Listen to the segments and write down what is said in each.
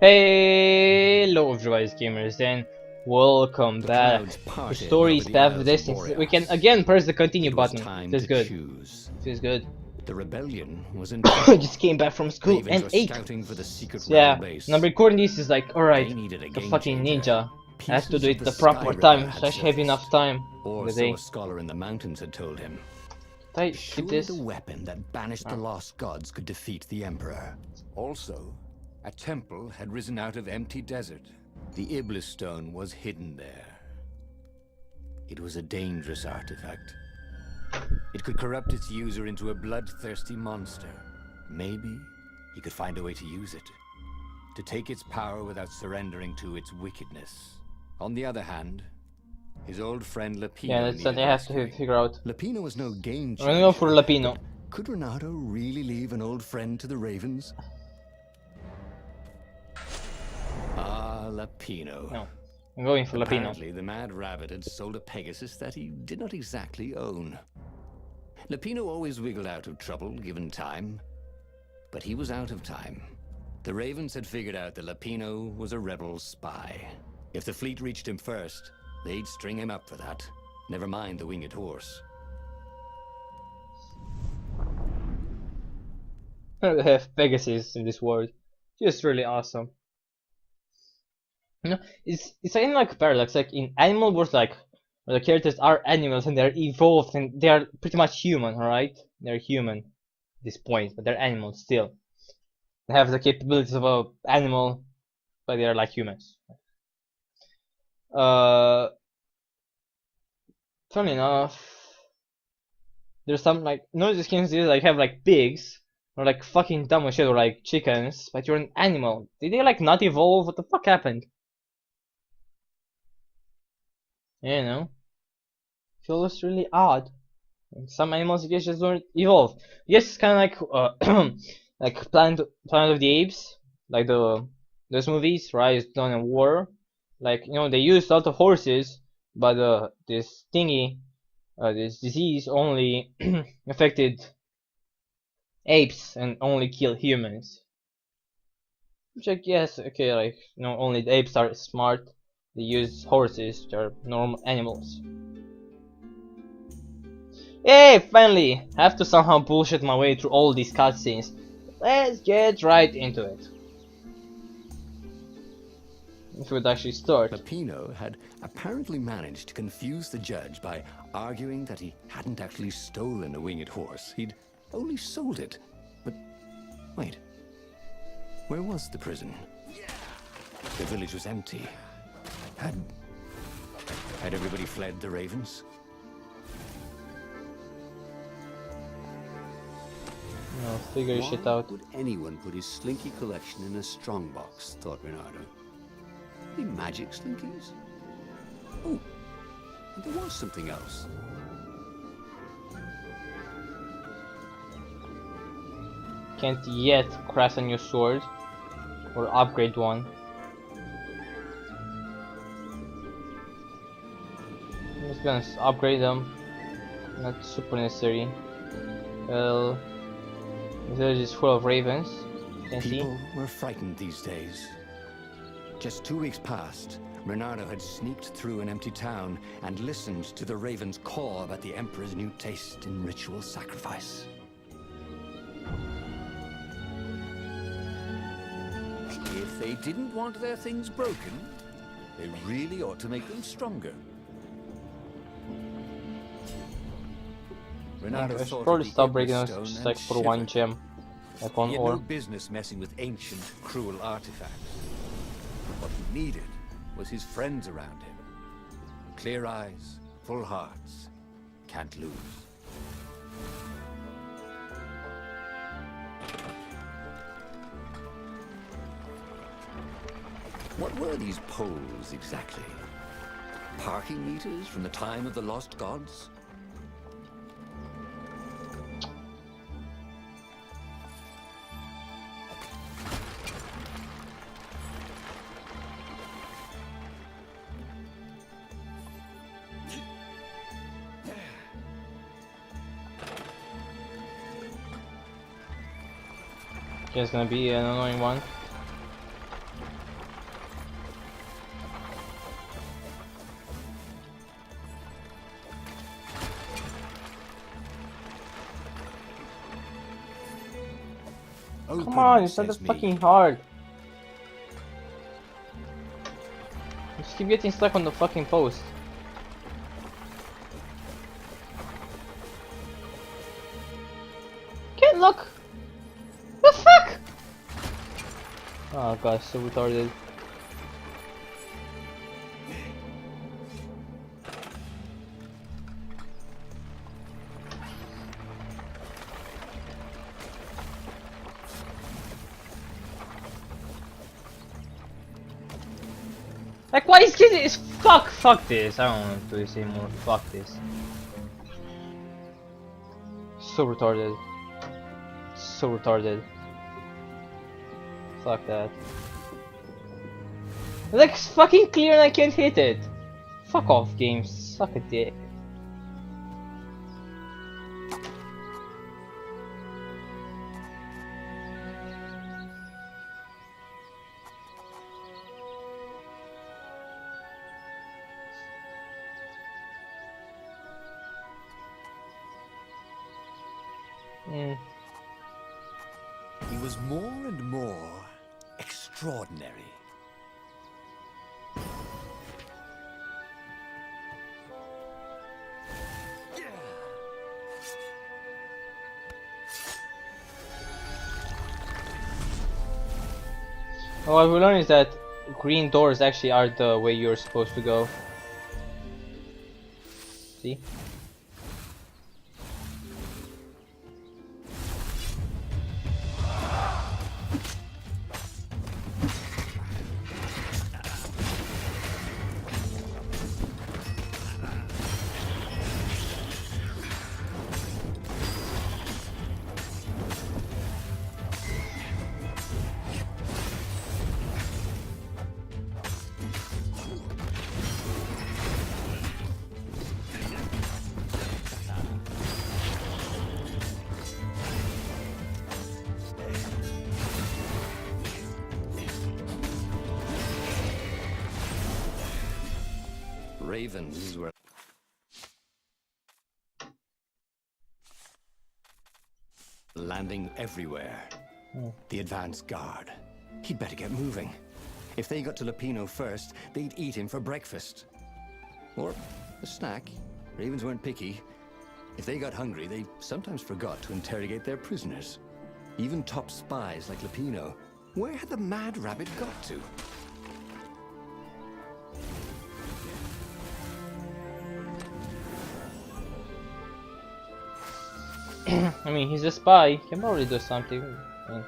Hello everybody, gamers, and welcome back. The story is Path of Destinies. We can again press the continue button. Feels good. Feels good. The rebellion was in Just came back from school Ravens and were ate. scouting for the secret Yeah, base. and I'm recording this is like, alright, They needed a the game fucking changer. ninja. I have to do it Pieces the of proper Sky time, River so I had have enough surfaced. time. Or The so day. a scholar in the mountains had told him. Did I skip Surely this? the weapon that banished the lost gods could defeat the Emperor. Also, a temple had risen out of empty desert. The Iblis stone was hidden there. It was a dangerous artifact. It could corrupt its user into a bloodthirsty monster. Maybe he could find a way to use it, to take its power without surrendering to its wickedness. On the other hand, his old friend Lapino Yeah, that's something I have to figure out. Lapino was no game I'm changer. gonna go for Lapino. Could Renato really leave an old friend to the Ravens? Ah, Lapino. No, I'm going for Lapino. Apparently, the Mad Rabbit had sold a Pegasus that he did not exactly own. Lapino always wiggled out of trouble, given time. But he was out of time. The Ravens had figured out that Lapino was a rebel spy. If the fleet reached him first, they'd string him up for that. Never mind the winged horse. They have Pegasus in this world. Just really awesome. You know, it's kind of like paradox. Like in animal world, like where the characters are animals and they're evolved and they are pretty much human, alright? They're human at this point, but they're animals still. They have the capabilities of an animal, but they are like humans. Funny enough, there's some like these games like have like pigs or like fucking dumb as shit or like chickens, but you're an animal. Did they like not evolve? What the fuck happened? Yeah, you know, feels really odd. Some animals I guess just don't evolve. Yes, it's kind of like like Planet of the Apes, like those movies, Rise, Dawn, and War. Like they used a lot of horses, but this thingy, this disease only affected apes and only killed humans. Which I guess, okay, like only the apes are smart. They use horses, which are normal animals. Hey, finally! I have to somehow bullshit my way through all these cutscenes. Let's get right into it. If we would actually start. Lapino had apparently managed to confuse the judge by arguing that he hadn't actually stolen a winged horse. He'd only sold it. But wait, where was the prison? The village was empty. Had everybody fled the Ravens? No, figure your shit out. Why would anyone put his slinky collection in a strongbox, thought Renato. The magic slinkies? Oh, and there was something else. Can't yet craft a new sword or upgrade one. I'm just gonna upgrade them. Not super necessary. Well, the village is full of ravens. You can see. People were frightened these days. Just 2 weeks past, Renato had sneaked through an empty town and listened to the ravens caw about the Emperor's new taste in ritual sacrifice. If they didn't want their things broken, they really ought to make them stronger. Renato I should thought probably of the stop Iblis breaking those stone just and like for one shivered. gem. Like one He had ore. no business messing with ancient, cruel artifacts. What he needed was his friends around him. Clear eyes, full hearts, can't lose. What were these poles exactly? Parking meters from the time of the lost gods? Okay, it's gonna be an annoying one. Open, Come on, it's not that says me. fucking hard. You just keep getting stuck on the fucking post. Can't look. The fuck? Oh gosh, so retarded. Like, why is kidding? It's fuck this. I don't want to do this anymore. Fuck this. So retarded. So retarded. Fuck that. Like, it's fucking clear and I can't hit it. Fuck off, games. Suck a dick. He was more and more extraordinary. What we learned is that green doors actually are the way you're supposed to go. See? Ravens were landing everywhere. The advance guard. He'd better get moving. If they got to Lupino first, they'd eat him for breakfast. Or a snack. Ravens weren't picky. If they got hungry, they sometimes forgot to interrogate their prisoners. Even top spies like Lupino. Where had the mad rabbit got to? I mean, he's a spy. He can probably do something. I mean,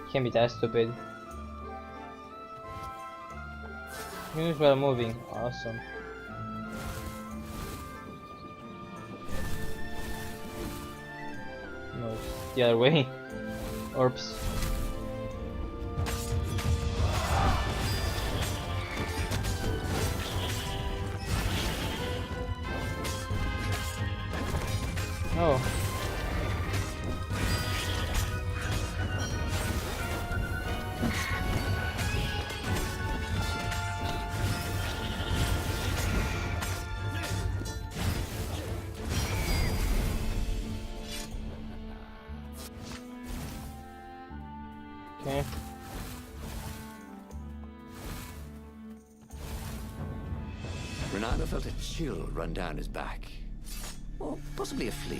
he can't be that stupid. News while moving. Awesome. No, it's the other way. Orbs. Oh. Okay. Renato felt a chill run down his back. Or possibly a flea.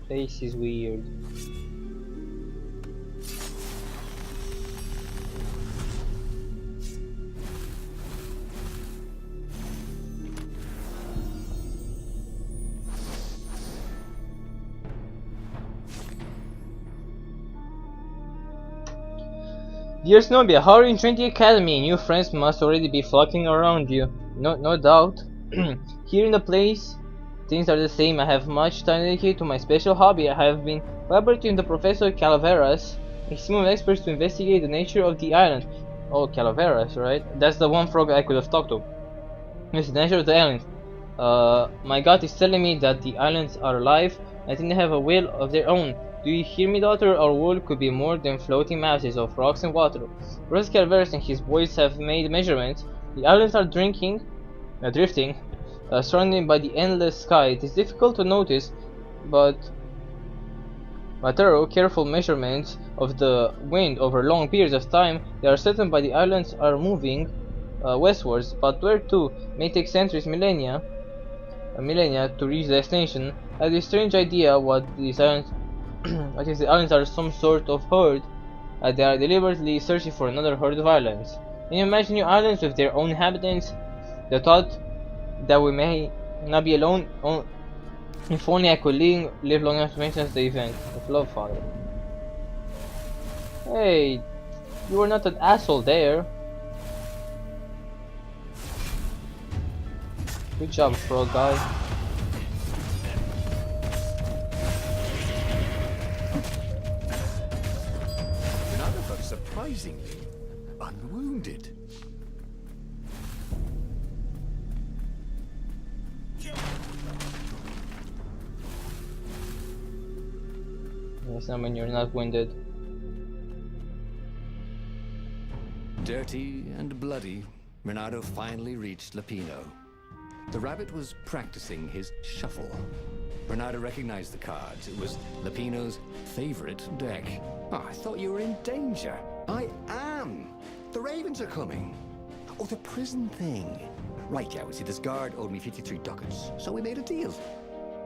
Face is weird. Dear Snowbia, how are you in Trinity Academy? New friends must already be flocking around you. No doubt. Here in the place, things are the same. I have much time dedicated to my special hobby. I have been collaborating with the Professor Calaveras, a team of experts to investigate the nature of the island. Oh, Calaveras, right? That's the one frog I could have talked to. It's the nature of the island. My gut is telling me that the islands are alive. I think they have a will of their own. Do you hear me, daughter? Our world could be more than floating masses of rocks and water. Professor Calaveras and his boys have made measurements The islands are drifting, surrounded by the endless sky. It is difficult to notice, but by thorough, careful measurements of the wind over long periods of time, they are certain by the islands are moving westwards, but where to may take centuries, millennia to reach the destination. I have this strange idea what these islands what if the islands are some sort of herd, they are deliberately searching for another herd of islands. Can you imagine new islands with their own inhabitants? The thought that we may not be alone, if only I could live long enough to witness the event of love, Father. Hey, you were not an asshole there. Good job, frog guy. Renata felt surprisingly unwounded. Yes, not when you're not wounded. Dirty and bloody, Renato finally reached Lapino. The rabbit was practicing his shuffle. Renato recognized the cards. It was Lapino's favorite deck. Oh, I thought you were in danger. I am. The ravens are coming. Oh, the prison thing. Right, yeah, see, this guard owed me 53 ducats, so we made a deal.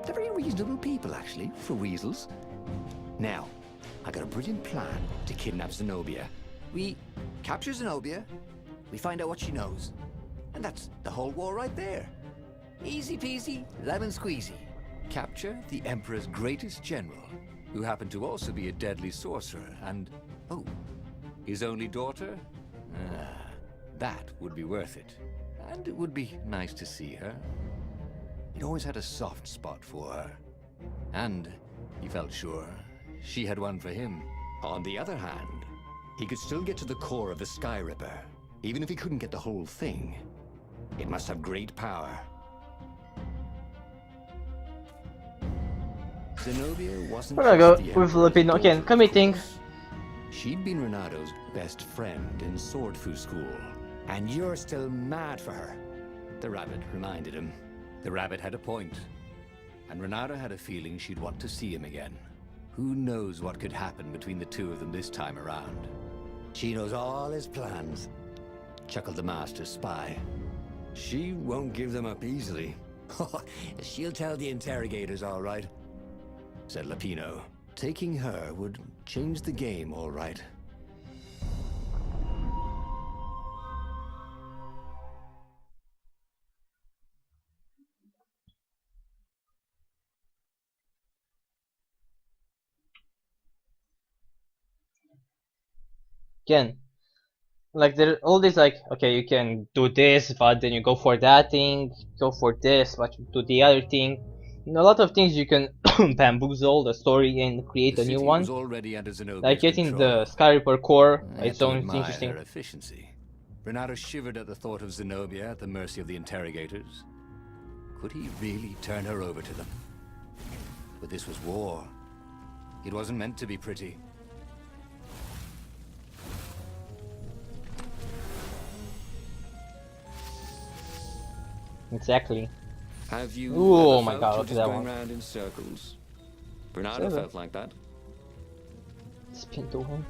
They're very reasonable people, actually, for weasels. Now, I got a brilliant plan to kidnap Zenobia. We capture Zenobia, we find out what she knows, and that's the whole war right there. Easy peasy, lemon squeezy. Capture the Emperor's greatest general, who happened to also be a deadly sorcerer, and, oh, his only daughter? That would be worth it. And it would be nice to see her. He'd always had a soft spot for her. And he felt sure she had one for him. On the other hand, he could still get to the core of the Sky Ripper, even if he couldn't get the whole thing. It must have great power. Zenobia wasn't We're gonna just go the with Emperor's Filipino again, daughter, committing. of course. She'd been Renato's best friend in Sword Fu school. And you're still mad for her, the rabbit reminded him. The rabbit had a point, and Renato had a feeling she'd want to see him again. Who knows what could happen between the two of them this time around? She knows all his plans, chuckled the master spy. She won't give them up easily. She'll tell the interrogators, all right, said Lapino. Taking her would change the game, all right. Again, like there all this like, okay, you can do this, but then you go for that thing, go for this, but you do the other thing. You know, a lot of things you can bamboozle the story and create The a new city one. was already under Zenobia's Like getting control. the Sky Ripper core, I had its to own admire interesting. her efficiency. Renato shivered at the thought of Zenobia at the mercy of the interrogators. Could he really turn her over to them? But this was war. It wasn't meant to be pretty. Exactly. Have you Ooh, ever my felt God, you're look at just that going one. round in circles? Bernardo Seven. felt like that. Spin to him.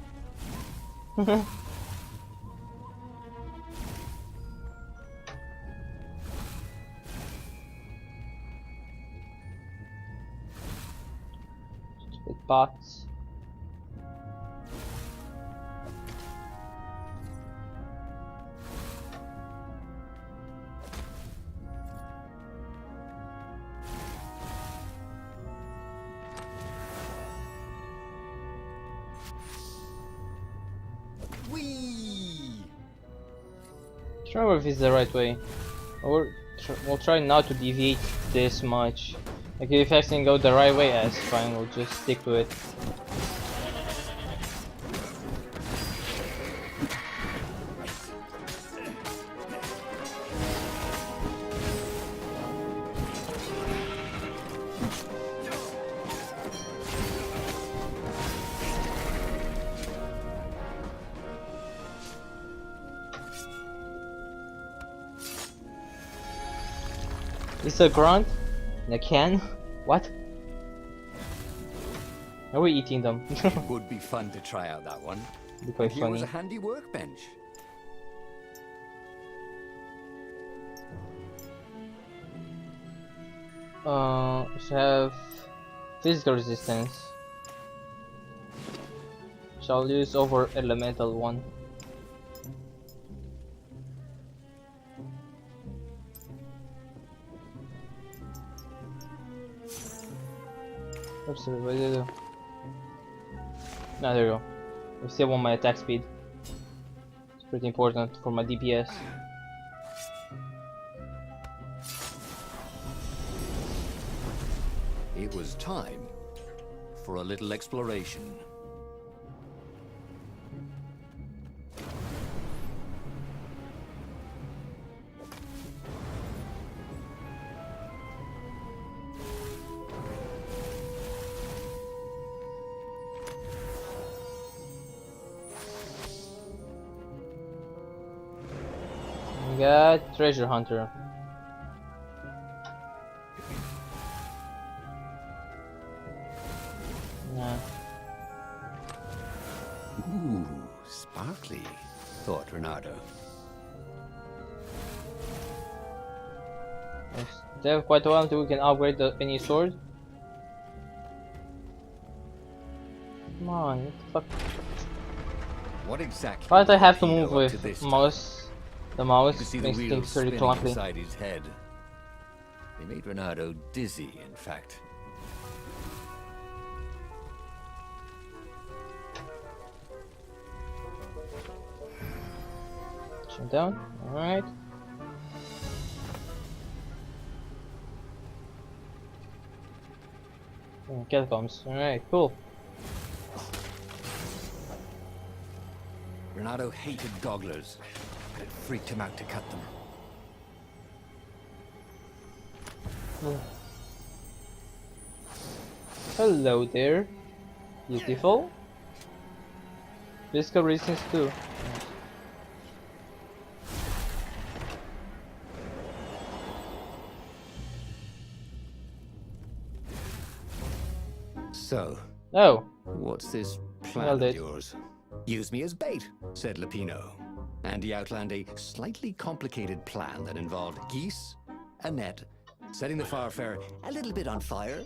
Stupid bots. Don't remember if it's the right way. We'll try not to deviate this much. Like if everything go the right way, that's fine. We'll just stick to it. It's a grunt in a can. What? Are we eating them? It would be fun to try out that one. Be quite And here was funny. a handy workbench. Should have physical resistance. Shall use over elemental one. Oops, what did I do? No, there you go. I still want my attack speed. It's pretty important for my DPS. It was time for a little exploration. We got treasure hunter. Yeah. Ooh, sparkly, thought Renato. They have quite a while until we can upgrade any sword. Come on, what the fuck? What exactly? Why do I have to Pino move up to with this time? mouse? The You mouse could see the makes wheels things very spinning clunky. inside his head. They made Renato dizzy, in fact. Shut down. Alright. Catacombs. Alright, cool. Renato hated gogglers. It freaked him out to cut them. Hello there. Beautiful. Physical resistance too. So, Oh, what's this plan Well, of did. yours? Use me as bait, said Lupino. And he outlined a slightly complicated plan that involved geese, a net, setting the Farfarer a little bit on fire,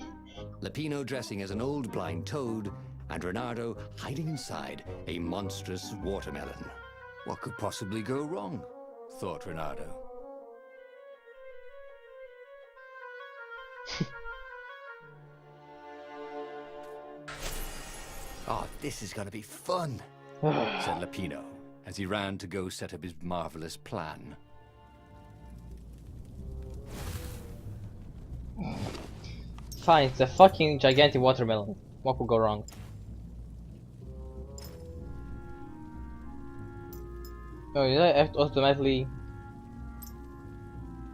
Lupino dressing as an old blind toad, and Renato hiding inside a monstrous watermelon. What could possibly go wrong? Thought Renato. Oh, this is gonna be fun, said Lupino, as he ran to go set up his marvelous plan. fine. It's a fucking gigantic watermelon. What could go wrong? Oh, did I have to automatically?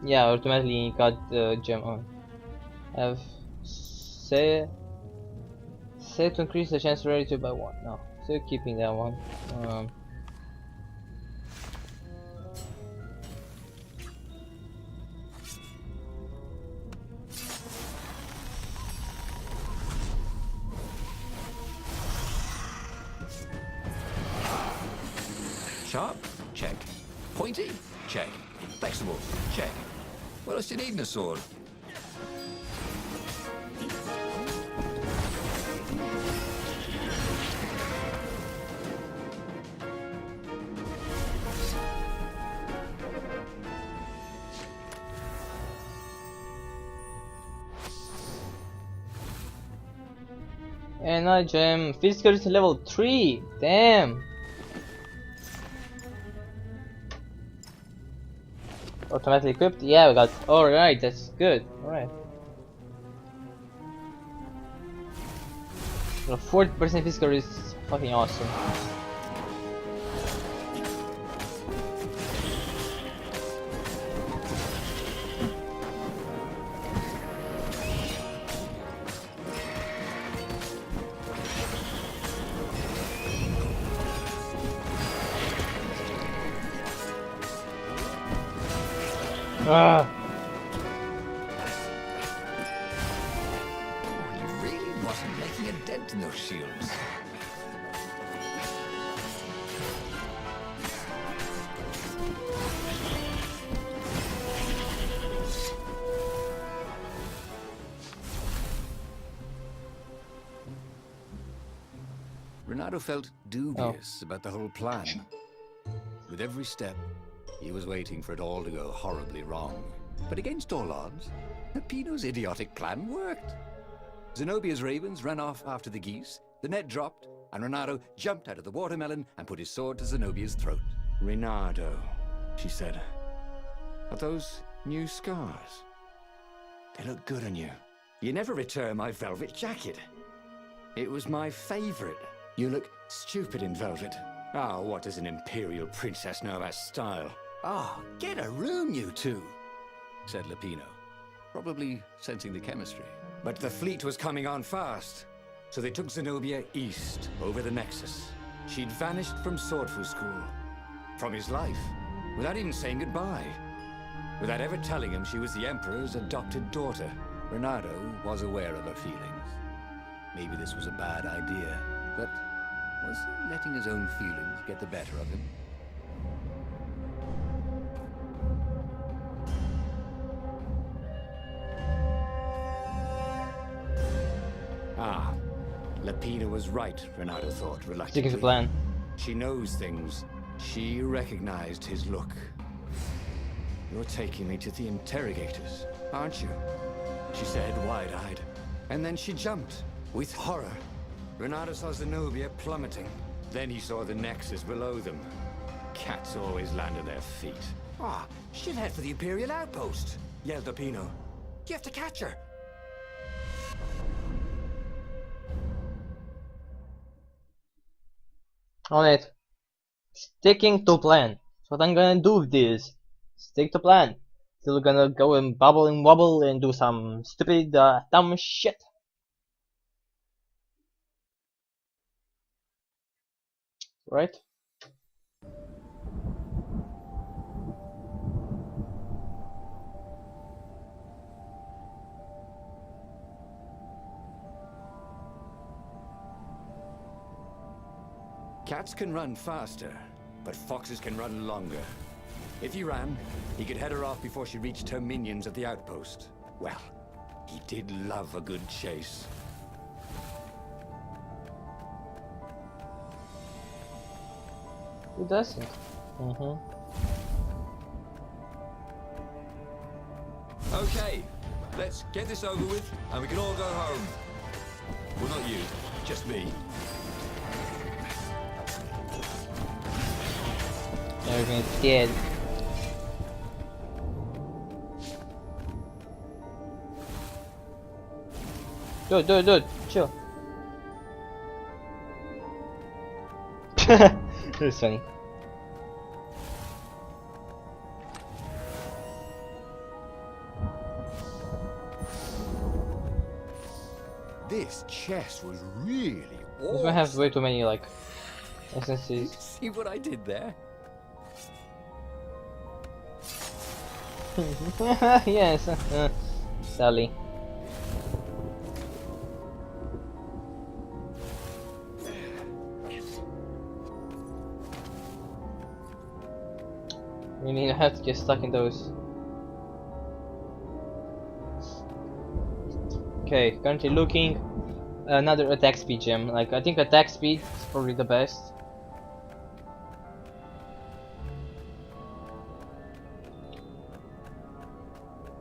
Yeah, automatically got the gem on. Have say to increase the chance rarity to by one. No, still keeping that one. Sharp? Check. Pointy? Check. Flexible? Check. What else do you need in a sword? And I gem physical is level 3. Damn. Automatically equipped? Yeah, we got. Alright, that's good. Alright. 40% physical is fucking awesome. Ah. wasn't making a dent in those shields. Renato felt dubious about the whole plan. With every step, he was waiting for it all to go horribly wrong. But against all odds, Peppino's idiotic plan worked. Zenobia's ravens ran off after the geese, the net dropped, and Renato jumped out of the watermelon and put his sword to Zenobia's throat. "Renato," she said, "are those new scars? They look good on you. You never returned my velvet jacket. It was my favorite. You look stupid in velvet. Ah, what does an imperial princess know about style?" "Ah, get a room, you two," said Lupino, probably sensing the chemistry. But the fleet was coming on fast, so they took Zenobia east, over the Nexus. She'd vanished from Swordfu School, from his life, without even saying goodbye, without ever telling him she was the Emperor's adopted daughter. Renato was aware of her feelings. Maybe this was a bad idea, but was he letting his own feelings get the better of him? Ah, Lupino was right, Renato thought reluctantly. Sticking to plan. She knows things. She recognized his look. "You're taking me to the interrogators, aren't you?" she said, wide-eyed. And then she jumped, with horror. Renato saw Zenobia plummeting. Then he saw the Nexus below them. Cats always land on their feet. "Ah, she'll head for the Imperial outpost," yelled Lupino. "You have to catch her." On it. Sticking to plan. That's what I'm gonna do with this. Stick to plan. Still gonna go and bubble and wobble and do some stupid, dumb shit. Right? Cats can run faster, but foxes can run longer. If he ran, he could head her off before she reached her minions at the outpost. Well, he did love a good chase. Who doesn't? Okay, let's get this over with, and we can all go home. Well, not you, just me. Everything's dead. Dude, chill. That's funny. This chest was really We're awesome. gonna have way too many, like, essences. See what I did there? Yes, Sally. We need to have to get stuck in those. Okay, currently looking another attack speed gem. Like, I think attack speed is probably the best.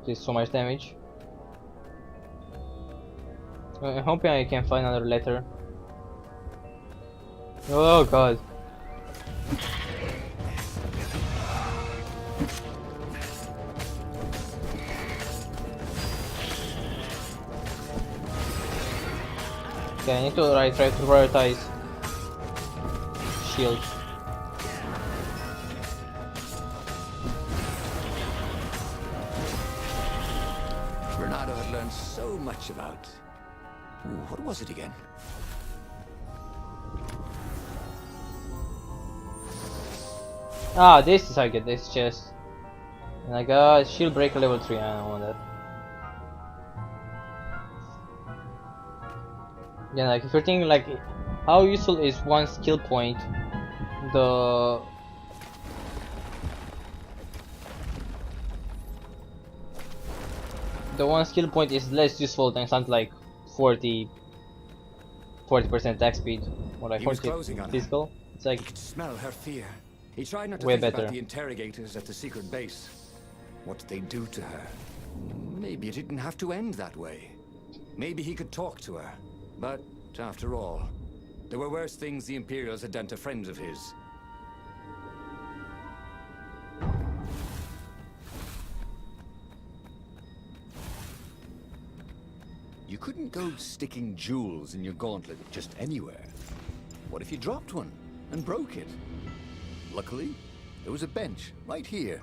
Did so much damage. I'm hoping I can find another letter. Oh god. Okay, I need to try to prioritize shield. Renato had learned so much about... Ooh, what was it again? Ah, this is how I get this chest. And I got shield breaker level 3, I don't want that. Yeah, like if you're thinking like how useful is one skill point, the one skill point is less useful than something like 40% attack speed or like He was 40 closing on her. physical. It's like He could smell her fear. He tried not to way think better. about the interrogators at the secret base. What did they do to her? Maybe it didn't have to end that way. Maybe he could talk to her. But, after all, there were worse things the Imperials had done to friends of his. You couldn't go sticking jewels in your gauntlet just anywhere. What if you dropped one and broke it? Luckily, there was a bench right here.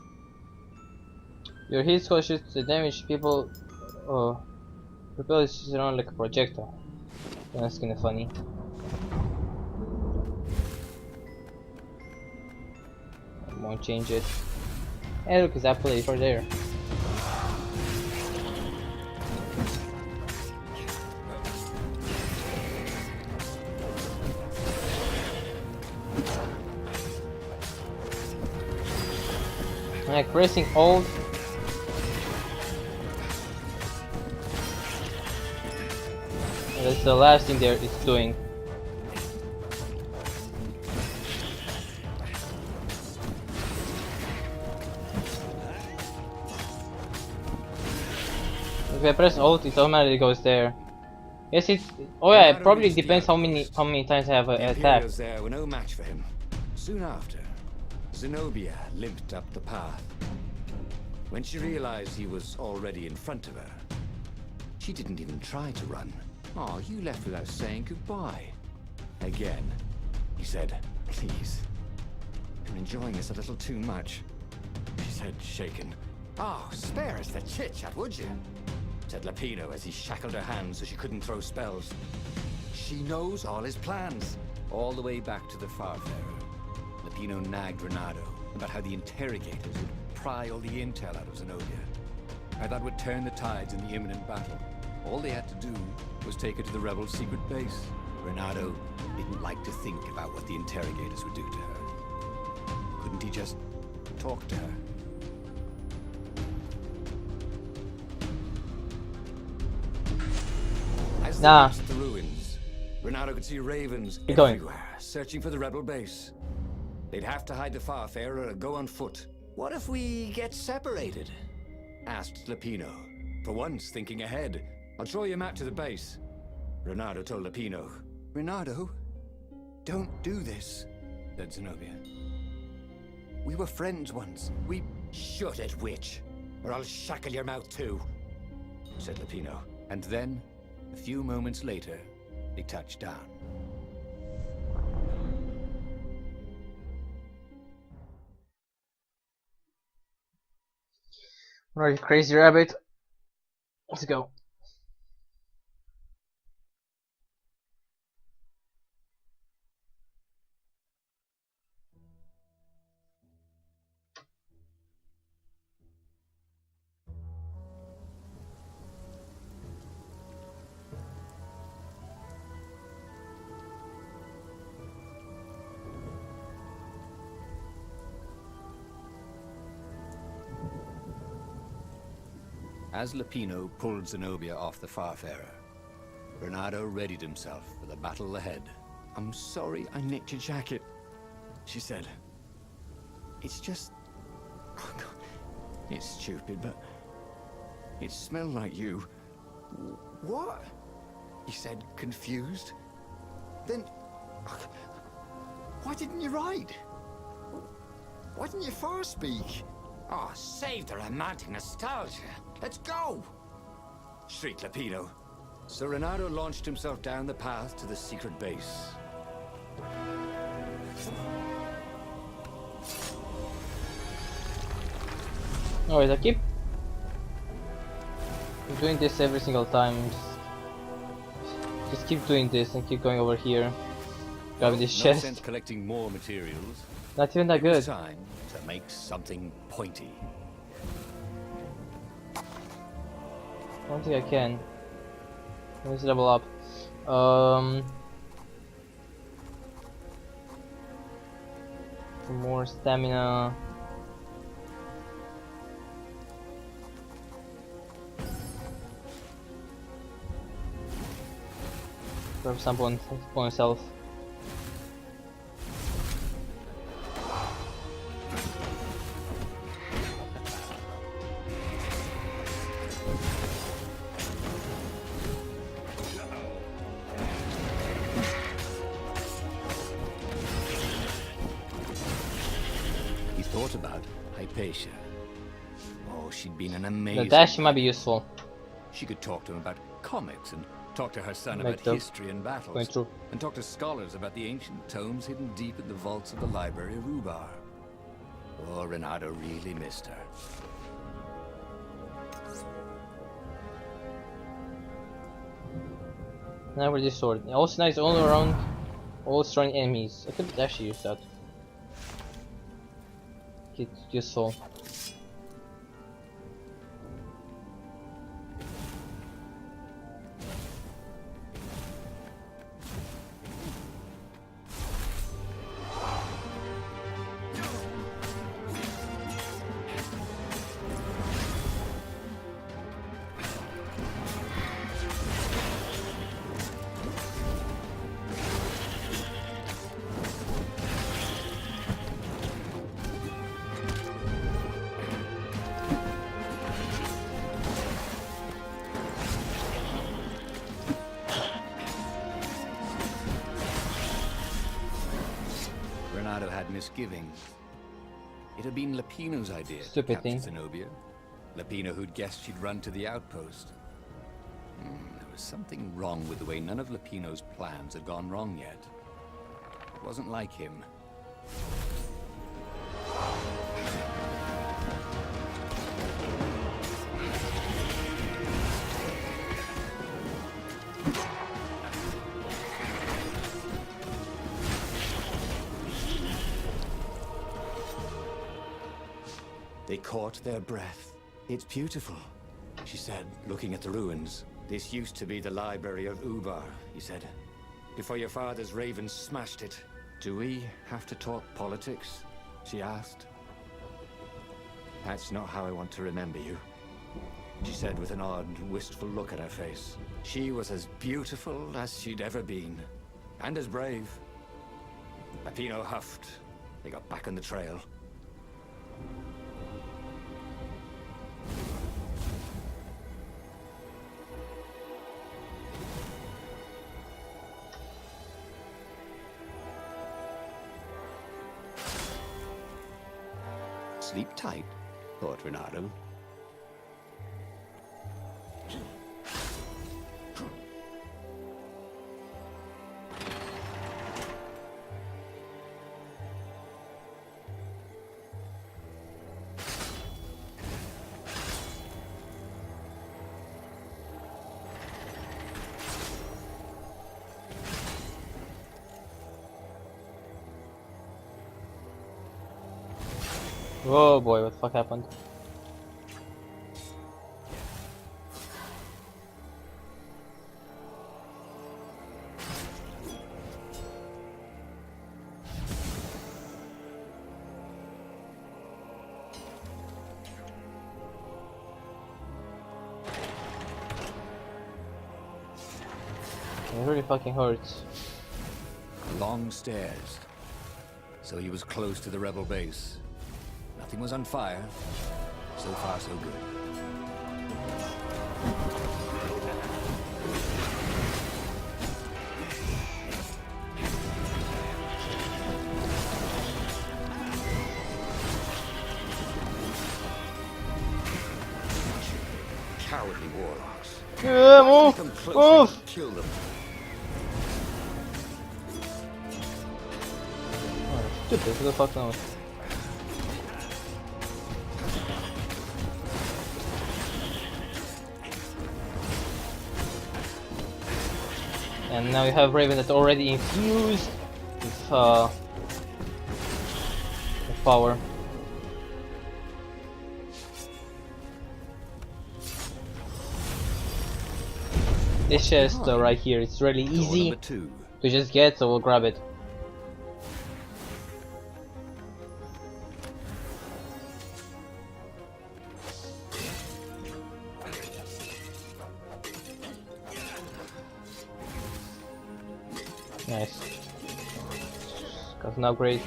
Your hit score shoots the damage people propels around like a projectile. That's kinda funny. I won't change it. Hey look, it's actually for there. Like pressing Alt. That's the last thing there it's doing. If I press Alt, it automatically goes there. Yes, it. Oh yeah, it probably depends how many times I have The attacked. Imperials there were no match for him. Soon after, Zenobia limped up the path. When she realized he was already in front of her, she didn't even try to run. Oh, you left without saying goodbye. Again, he said, please. I'm enjoying this a little too much. She said, shaken. Oh, spare us the chit-chat, would you? Said Lapino as he shackled her hands so she couldn't throw spells. She knows all his plans. All the way back to the Farfarer, Lapino nagged Renato about how the interrogators would pry all the intel out of Zenobia. How that would turn the tides in the imminent battle. All they had to do was take her to the rebel secret base. Renato didn't like to think about what the interrogators would do to her. Couldn't he just talk to her? As they reached the ruins, Renato could see ravens everywhere, searching for the rebel base. They'd have to hide the Farfarer or go on foot. What if we get separated? Asked Lapino, for once thinking ahead. I'll show you a map to the base. Renato told Lapino. Renato, don't do this, said Zenobia. We were friends once. We... Shut it, witch, or I'll shackle your mouth too, said Lapino. And then, a few moments later, they touched down. Alright, crazy rabbit. Let's go. As Lapino pulled Zenobia off the Farfarer, Renato readied himself for the battle ahead. I'm sorry I nicked your jacket, she said. It's just... Oh God. It's stupid, but... It smelled like you. What? He said, confused. Then... Why didn't you write? Why didn't you first speak? Oh, save the romantic nostalgia. Let's go! Shrieked Lapino. So Renato launched himself down the path to the secret base. Alright, I keep doing this every single time. Just keep doing this and keep going over here. Grabbing this chest. No sense collecting more materials. Not even that good. Time to make something pointy. I don't think I can. Let's level up. Some more stamina. For example, on himself. He thought about Hypatia. Oh, she'd been an The amazing dash might be guide. useful. She could talk to him about comics and talk to her son Like about the- history and Going battles, through. and talk to scholars about the ancient tomes hidden deep in the vaults of the library of Ubar. Oh, Renato really missed her. Now with this sword. It also nice all around all strong enemies. I could actually use that. It's useful. Renato had misgivings. It had been Lapino's idea to Stupid capture thing. Zenobia. Lapino who'd guessed she'd run to the outpost. There was something wrong with the way none of Lapino's plans had gone wrong yet. It wasn't like him. They caught their breath. It's beautiful, she said, looking at the ruins. This used to be the library of Ubar, he said, before your father's ravens smashed it. Do we have to talk politics? She asked. That's not how I want to remember you, she said with an odd, wistful look at her face. She was as beautiful as she'd ever been, and as brave. Lapino huffed. They got back on the trail. Sleep tight, thought Renato. Oh boy, what the fuck happened? It really fucking hurts. Long stairs. So he was close to the rebel base. Nothing was on fire. So far, so good. Cowardly warlocks. Yeah, move! Come close Move! and kill them. Oh, stupid, who the fuck knows? And now you have Raven that's already infused with power. This chest right here, it's really Door easy number 2. to just get, so we'll grab it. Nice. Got an upgrade.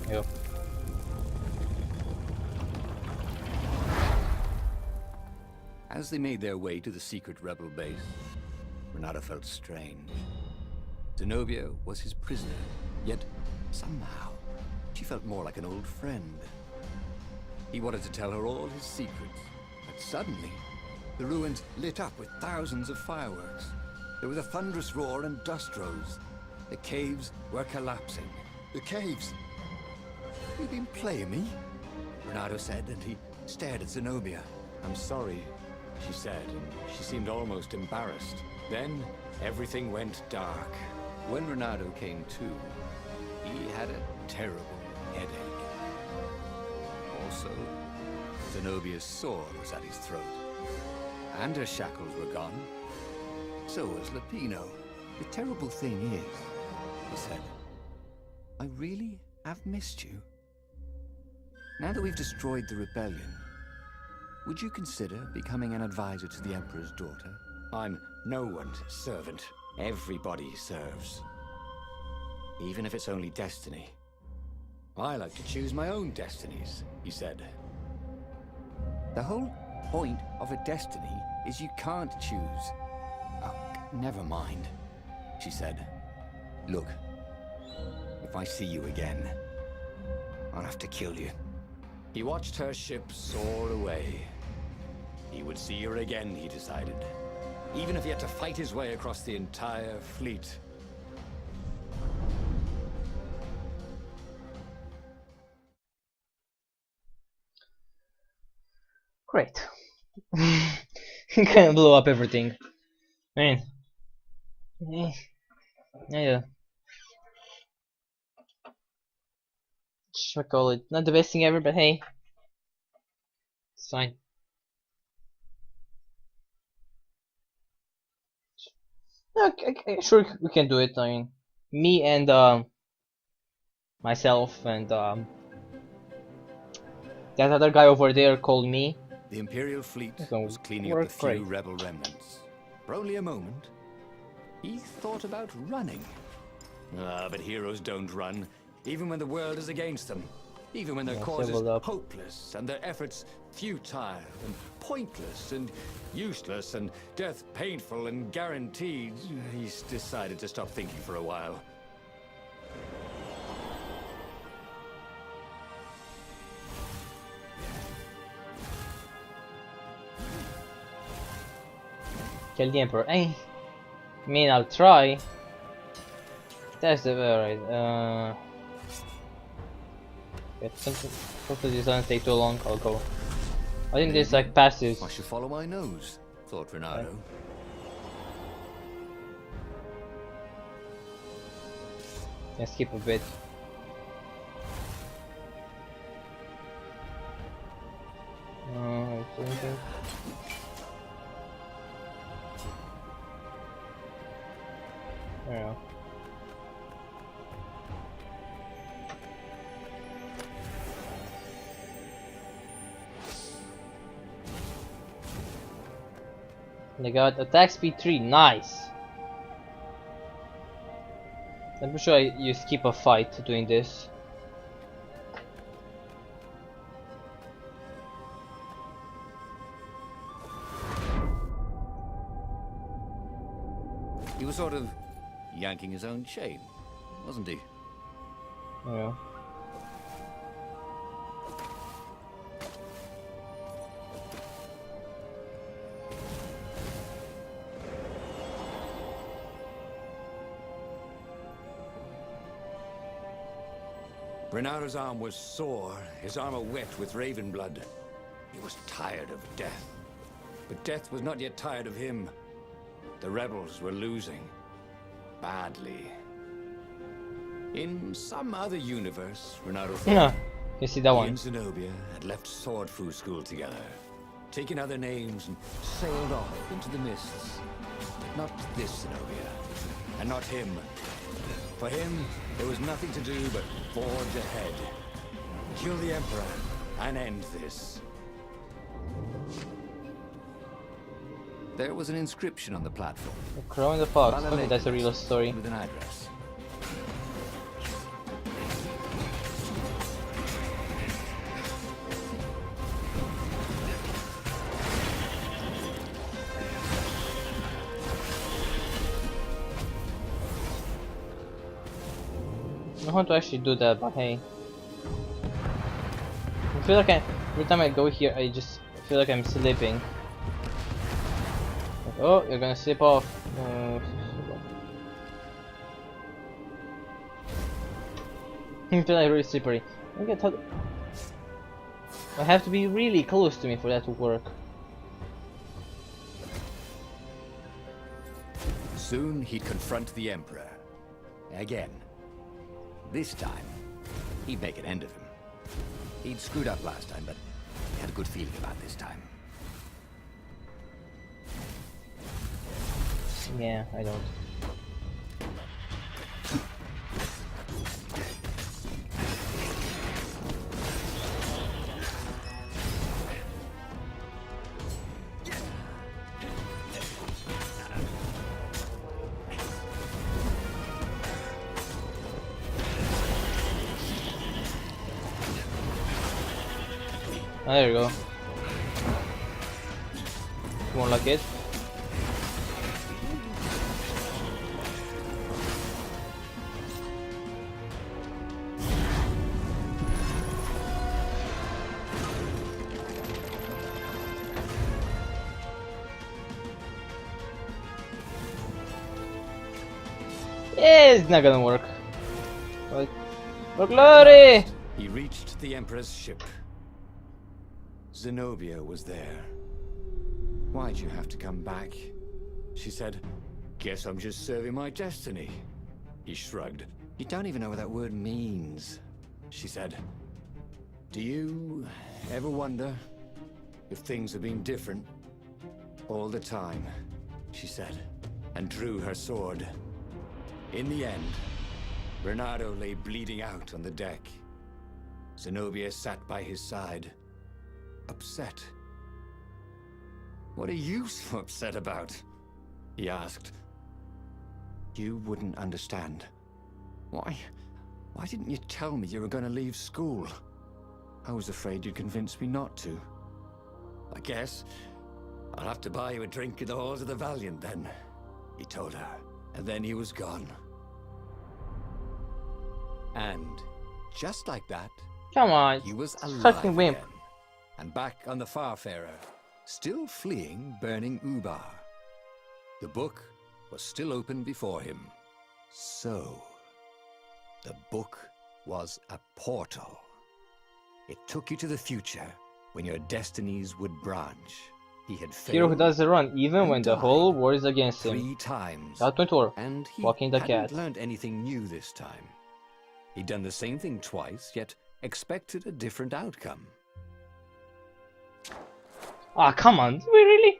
Yep. As they made their way to the secret rebel base, Renato felt strange. Zenobia was his prisoner, yet somehow she felt more like an old friend. He wanted to tell her all his secrets, but suddenly the ruins lit up with thousands of fireworks. There was a thunderous roar and dust rose. The caves were collapsing. The caves! You've been playing me? Renato said, and he stared at Zenobia. I'm sorry, she said, and she seemed almost embarrassed. Then everything went dark. When Renato came to, he had a terrible headache. Also, Zenobia's sword was at his throat, and her shackles were gone. So was Lupino. The terrible thing is, he said, I really have missed you. Now that we've destroyed the rebellion, would you consider becoming an advisor to the Emperor's daughter? I'm no one's servant. Everybody serves. Even if it's only destiny. I like to choose my own destinies, he said. The whole point of a destiny is you can't choose. Oh, never mind, she said. Look, if I see you again, I'll have to kill you. He watched her ship soar away. He would see her again, he decided. Even if he had to fight his way across the entire fleet. Great. Kind of blew up everything. Man. Yeah. Should I call it? Not the best thing ever, but hey. It's fine. Sure, we can do it. I mean, me and myself and that other guy over there called me. The Imperial fleet So, was cleaning up work the few great. rebel remnants. For only a moment, he thought about running. But heroes don't run, even when the world is against them. Even when their Yeah, cause is leveled up. hopeless, and their efforts futile, and pointless, and useless, and death painful and guaranteed. He's decided to stop thinking for a while. Kill the Emperor. I mean, I'll try. That's the alright. Hopefully this doesn't take too long. I'll go. I think this like passes. I should follow my nose, thought Renato. Let's skip a bit. Yeah. They got attack speed 3, nice. I'm pretty sure you skip a fight doing this. He was sort of yanking his own chain, wasn't he? Yeah. Renato's arm was sore, his armor wet with raven blood. He was tired of death. But death was not yet tired of him. the rebels were losing. Badly. In some other universe, Renato thought, Yeah, you see that he one. and Zenobia had left Sword Fu School together, taken other names and sailed off into the mists. Not this Zenobia, and not him. For him, there was nothing to do but forge ahead. Kill the Emperor and end this. There was an inscription on the platform. The Crow and the Fox. Lala Okay, that's a Lake real story. with an address. I want to actually do that, but hey. I feel like every time I go here, I just feel like I'm slipping. Like, oh, you're gonna slip off. I feel like really slippery. I have to be really close to me for that to work. Soon he'd confront the Emperor. Again. This time, he'd make an end of him. He'd screwed up last time, but he had a good feeling about this time. Yeah, I don't. Oh, there you go. More like it. Yeah, it's not gonna work. But for glory! He reached the Emperor's ship. Zenobia was there. Why'd you have to come back? She said, guess I'm just serving my destiny. He shrugged. You don't even know what that word means. She said, do you ever wonder if things have been different all the time? She said, and drew her sword. In the end, Renato lay bleeding out on the deck. Zenobia sat by his side, upset. What are you so upset about? He asked. You wouldn't understand. Why didn't you tell me you were going to leave school? I was afraid you'd convince me not to. I guess I'll have to buy you a drink in the halls of the Valiant then, he told her. And then he was gone. And just like that, Come on, he was alive fucking wimp. again, and back on the Farfarer, still fleeing burning Ubar. The book was still open before him. So, the book was a portal. It took you to the future when your destinies would branch. He had Hero who failed does the run, even and when the died whole world is against him. 3 times. Not my tour. And he Walking the hadn't cat. learned anything new this time. He'd done the same thing twice, yet expected a different outcome. Ah, come on, do we really?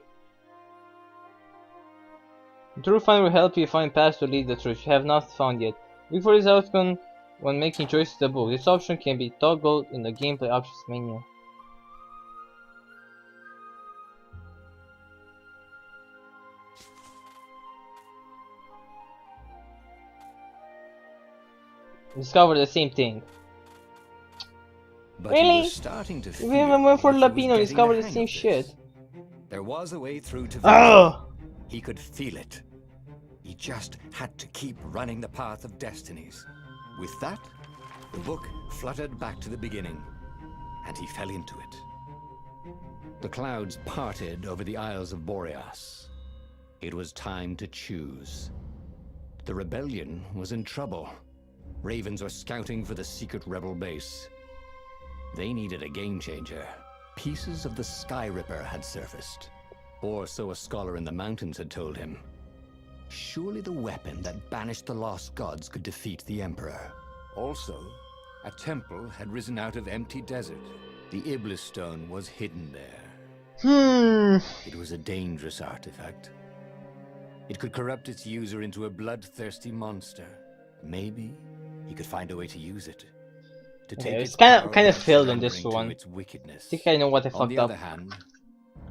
The True Finder will help you find paths to lead the truth you have not found yet. Look for this outcome when making choices in the book. This option can be toggled in the gameplay options menu. Discover the same thing. But he Really? was starting to feel We even went for like he was Lapino, getting discover the hang same of this. shit. There was a way through to Oh! victory. He could feel it. He just had to keep running the Path of Destinies. With that, the book fluttered back to the beginning, and he fell into it. The clouds parted over the Isles of Boreas. It was time to choose. The rebellion was in trouble. Ravens were scouting for the secret rebel base. They needed a game changer. Pieces of the Sky Ripper had surfaced. Or so a scholar in the mountains had told him. surely the weapon that banished the lost gods could defeat the Emperor. Also, a temple had risen out of empty desert. The Iblis stone was hidden there. It was a dangerous artifact. It could corrupt its user into a bloodthirsty monster. Maybe he could find a way to use it. To take it's its kind power of without failed on this surrendering to one. its wickedness. I think I know what I On fucked the up. other hand,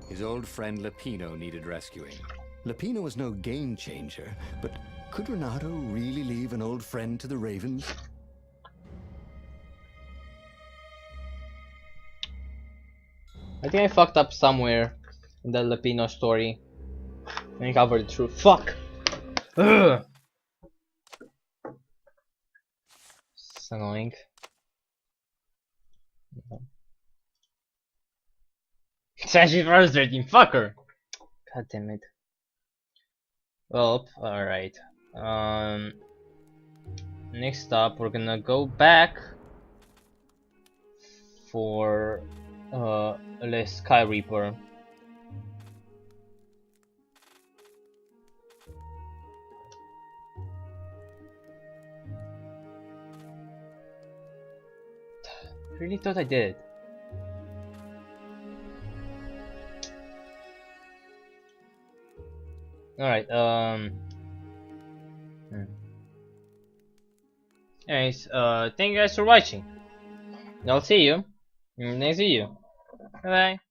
his old friend Lapino needed rescuing. Lapino was no game changer, but could Renato really leave an old friend to the Ravens? I think I fucked up somewhere in the Lapino story. I covered it through. Fuck! Ugh. It's annoying. It's actually frustrating, fucker! God damn it. Well, alright. Next up, we're gonna go back for the Sky Reaper. Really thought I did. Alright, anyways, thank you guys for watching. I'll see you in the next video. Bye bye.